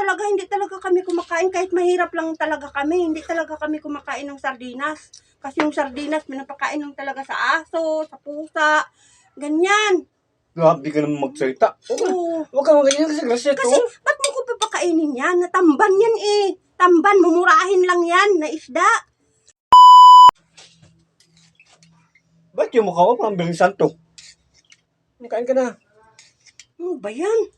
talaga, hindi talaga kami kumakain. Kahit mahirap lang talaga kami, hindi talaga kami kumakain ng sardinas. Kasi yung sardinas, pinapakain lang talaga sa aso, sa pusa, ganyan. Grabe ka naman magsalita. Oo. Huwag ka maganyan kasi grasya to. Kasi, ba't mo ko papakainin yan? Natamban yan eh. Tamban, mumurahin lang yan na isda. Ba't yung mukha ko parang biling santo? Kain ka na. Ano ba yan?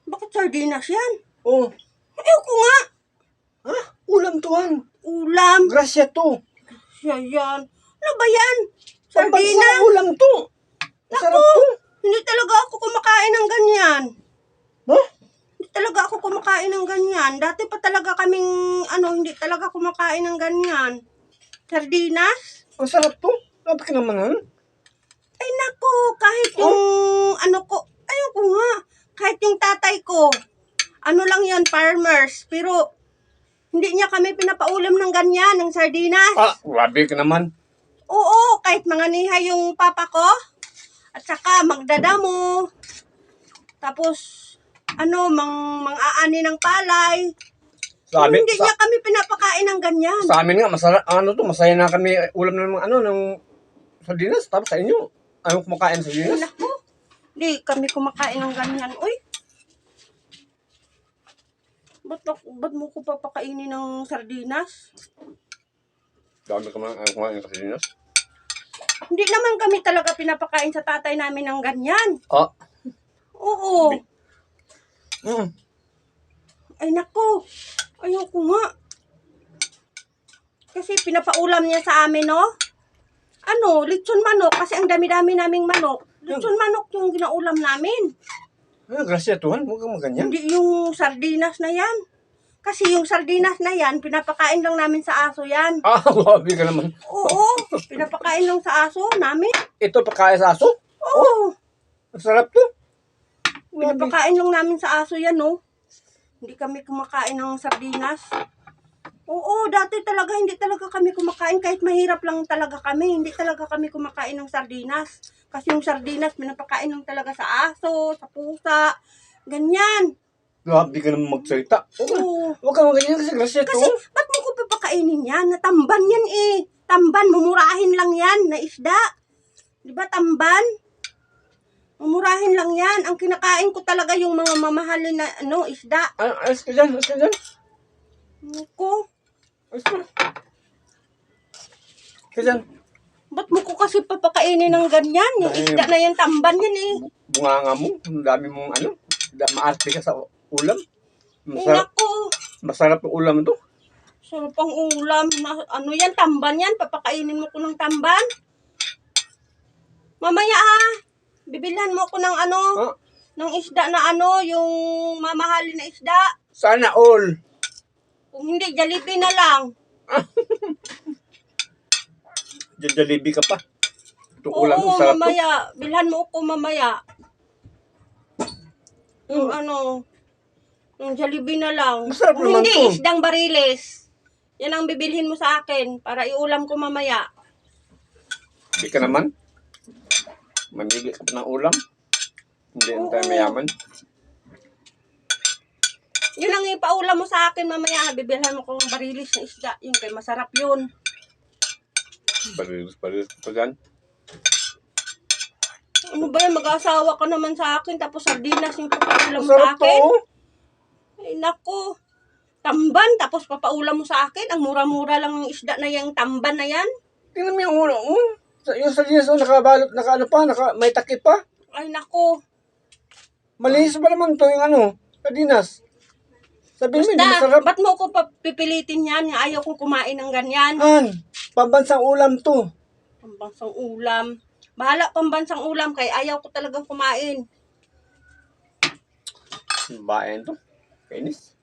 Bakit sardinas yan? Oh. Ko nga. Ha? Ulam to han. Ulam. Grasya to. Siya yan. Ano ba yan? Pambansa Sardinas. ulam to. Masarap to. Hindi talaga ako kumakain ng ganyan. Ha? Hindi talaga ako kumakain ng ganyan. Dati pa talaga kaming, hindi talaga kumakain ng ganyan. Sardinas? Masarap to. Grabe ka naman han. Ay nako, kahit yung, ayoko nga. Kahit yung tatay ko, lang yan, farmers. Pero, hindi niya kami pinapaulam ng ganyan, ng sardinas. Grabe ka naman. Oo, kahit mga niha yung papa ko. At saka magdadamo. Tapos, mang-aani ng palay. Hindi niya kami pinapakain ng ganyan. Sa amin nga, masaya na kami ulam ng sardinas. Tapos sa inyo, ayaw kumakain ng sardinas. Naku, hindi kami kumakain ng ganyan. Uy, ba't mo ko papakainin ng sardinas? Dami ka man, ayaw kumain ng sardinas. Hindi naman kami talaga pinapakain sa tatay namin ng ganyan. Oo. Ay nako, ayoko nga. Kasi pinapaulam niya sa amin, no? Lechon manok. Kasi ang dami-dami naming manok. Lechon manok yung ginaulam namin. Grasya to han, huwag kang maganyan. Hindi yung sardinas na yan. Kasi yung sardinas na yan, pinapakain lang namin sa aso yan. Grabe ka naman. Oo, pinapakain lang sa aso namin. Ito pagkain sa aso? Oo. Masarap to. Pinapakain lang namin sa aso yan, no? Hindi kami kumakain ng sardinas. Oo, dati talaga, hindi talaga kami kumakain. Kahit mahirap lang talaga kami, hindi talaga kami kumakain ng sardinas. Kasi yung sardinas, pinapakain lang talaga sa aso, sa pusa, ganyan. Grabe ka naman magsalita. Oo. Huwag kang maganyan kasi grasya to. Kasi, ba't mo ko papakainin yan? Natamban yan eh. Tamban, mumurahin lang yan na isda. Di ba tamban? Mumurahin lang yan. Ang kinakain ko talaga yung mga mamahalin na isda. Alas ka dyan, alas ka dyan. Ko. Alas ka. Ka dyan. Ba't mo ko kasi papakainin ng ganyan? Yung isda na yan, tamban yan eh. Bunganga mo, ang dami mong maarte ka sa ulam. Masarap yung ulam ito. Sarap ang ulam. Yan, tamban yan. Papakainin mo ko ng tamban. Mamaya bibilhan mo ko ng ng isda na yung mamahalin na isda. Sana all. Kung hindi, Jollibee na lang. Jollibee ka pa. Itong ulam mo, Oo, sarap mamaya. Bilhan mo ko mamaya. Yung yung Jollibee na lang. Masarap Kung naman hindi, to. isdang bariles. Yan ang bibilhin mo sa akin para iulam ko mamaya. Hindi ka naman. Mamili ka pa ng ulam. Hindi na tayo mayaman. Yun ang ipaulam mo sa akin mamaya. Bibilhan mo ko ng bariles na isda. Yun kay masarap yun. Balilis pa dyan. Ano ba yan? Mag-asawa ka naman sa akin tapos sardinas yung papaulam mo Masarap sa akin. to. Ay naku. Tamban tapos papaulam mo sa akin. Ang mura-mura lang ng isda na yung tamban na yan. Tingnan mo yung ulo mo. Yung sardinas mo, nakabalot, may takip pa. Ay naku. Malinis pa naman to yung sardinas. Sabihin mo, hindi masarap. Ba't mo ko pipilitin yan? Ayaw kong kumain ng ganyan. Pambansang ulam to. Pambansang ulam. Bahala pambansang ulam kay ayaw ko talagang kumain. Bayan to. Kainis.